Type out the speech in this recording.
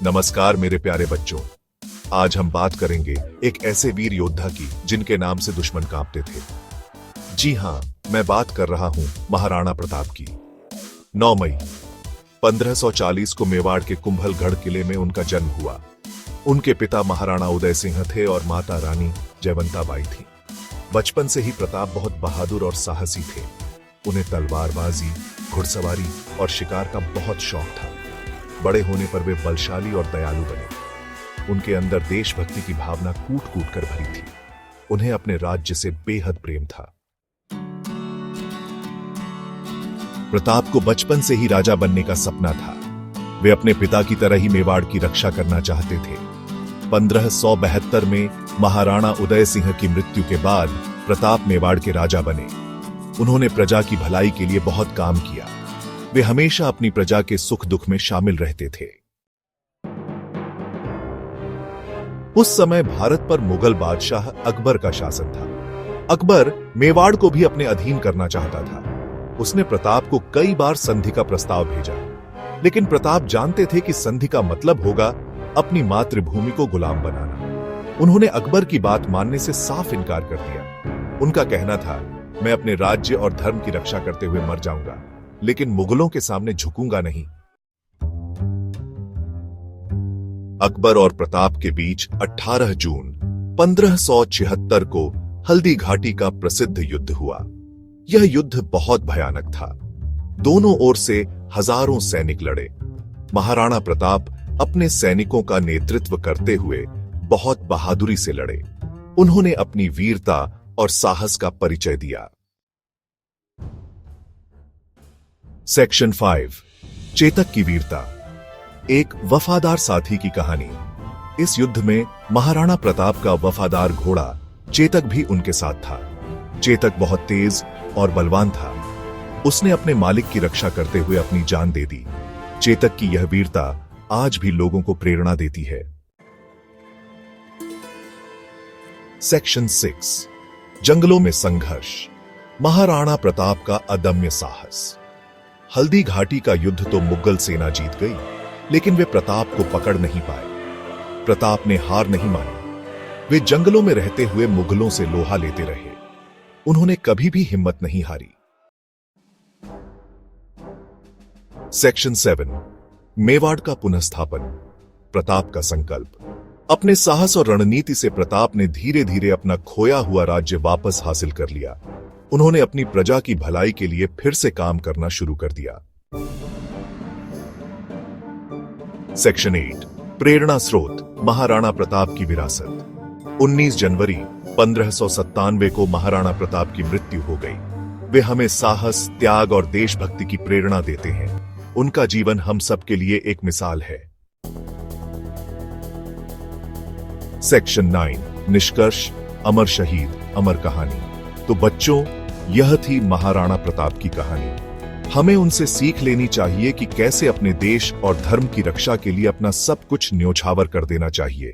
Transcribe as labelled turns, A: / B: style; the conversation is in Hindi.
A: नमस्कार मेरे प्यारे बच्चों। आज हम बात करेंगे एक ऐसे वीर योद्धा की जिनके नाम से दुश्मन कांपते थे। जी हां, मैं बात कर रहा हूं महाराणा प्रताप की। 9 मई 1540 को मेवाड़ के कुंभलगढ़ किले में उनका जन्म हुआ। उनके पिता महाराणा उदय सिंह थे और माता रानी जयवंताबाई थी। बचपन से ही प्रताप बहुत बहादुर और साहसी थे। उन्हें तलवारबाजी, घुड़सवारी और शिकार का बहुत शौक था। बड़े होने पर वे बलशाली और दयालु बने। उनके अंदर देशभक्ति की भावना कूट कूट कर भरी थी। उन्हें अपने राज्य से बेहद प्रेम था। प्रताप को बचपन से ही राजा बनने का सपना था। वे अपने पिता की तरह ही मेवाड़ की रक्षा करना चाहते थे। 1572 में महाराणा उदय सिंह की मृत्यु के बाद प्रताप मेवाड़ के राजा बने। उन्होंने प्रजा की भलाई के लिए बहुत काम किया। वे हमेशा अपनी प्रजा के सुख दुख में शामिल रहते थे। उस समय भारत पर मुगल बादशाह अकबर का शासन था। अकबर मेवाड़ को भी अपने अधीन करना चाहता था। उसने प्रताप को कई बार संधि का प्रस्ताव भेजा, लेकिन प्रताप जानते थे कि संधि का मतलब होगा अपनी मातृभूमि को गुलाम बनाना। उन्होंने अकबर की बात मानने से साफ इनकार कर दिया। उनका कहना था, मैं अपने राज्य और धर्म की रक्षा करते हुए मर जाऊंगा, लेकिन मुगलों के सामने झुकूंगा नहीं। अकबर और प्रताप के बीच 18 जून 1576 को हल्दी घाटी का प्रसिद्ध युद्ध हुआ। यह युद्ध बहुत भयानक था। दोनों ओर से हजारों सैनिक लड़े। महाराणा प्रताप अपने सैनिकों का नेतृत्व करते हुए बहुत बहादुरी से लड़े। उन्होंने अपनी वीरता और साहस का परिचय दिया। सेक्शन 5, चेतक की वीरता। एक वफादार साथी की कहानी। इस युद्ध में महाराणा प्रताप का वफादार घोड़ा चेतक भी उनके साथ था। चेतक बहुत तेज और बलवान था। उसने अपने मालिक की रक्षा करते हुए अपनी जान दे दी। चेतक की यह वीरता आज भी लोगों को प्रेरणा देती है। सेक्शन 6, जंगलों में संघर्ष। महाराणा प्रताप का अदम्य साहस। हल्दी घाटी का युद्ध तो मुगल सेना जीत गई, लेकिन वे प्रताप को पकड़ नहीं पाए। प्रताप ने हार नहीं मानी। वे जंगलों में रहते हुए मुगलों से लोहा लेते रहे। उन्होंने कभी भी हिम्मत नहीं हारी। सेक्शन 7, मेवाड़ का पुनर्स्थापन। प्रताप का संकल्प। अपने साहस और रणनीति से प्रताप ने धीरे धीरे अपना खोया हुआ राज्य वापस हासिल कर लिया। उन्होंने अपनी प्रजा की भलाई के लिए फिर से काम करना शुरू कर दिया। सेक्शन 8, प्रेरणा स्रोत। महाराणा प्रताप की विरासत। 19 जनवरी 1597 को महाराणा प्रताप की मृत्यु हो गई। वे हमें साहस, त्याग और देशभक्ति की प्रेरणा देते हैं। उनका जीवन हम सबके लिए एक मिसाल है। सेक्शन 9, निष्कर्ष। अमर शहीद, अमर कहानी। तो बच्चों, यह थी महाराणा प्रताप की कहानी। हमें उनसे सीख लेनी चाहिए कि कैसे अपने देश और धर्म की रक्षा के लिए अपना सब कुछ न्योछावर कर देना चाहिए।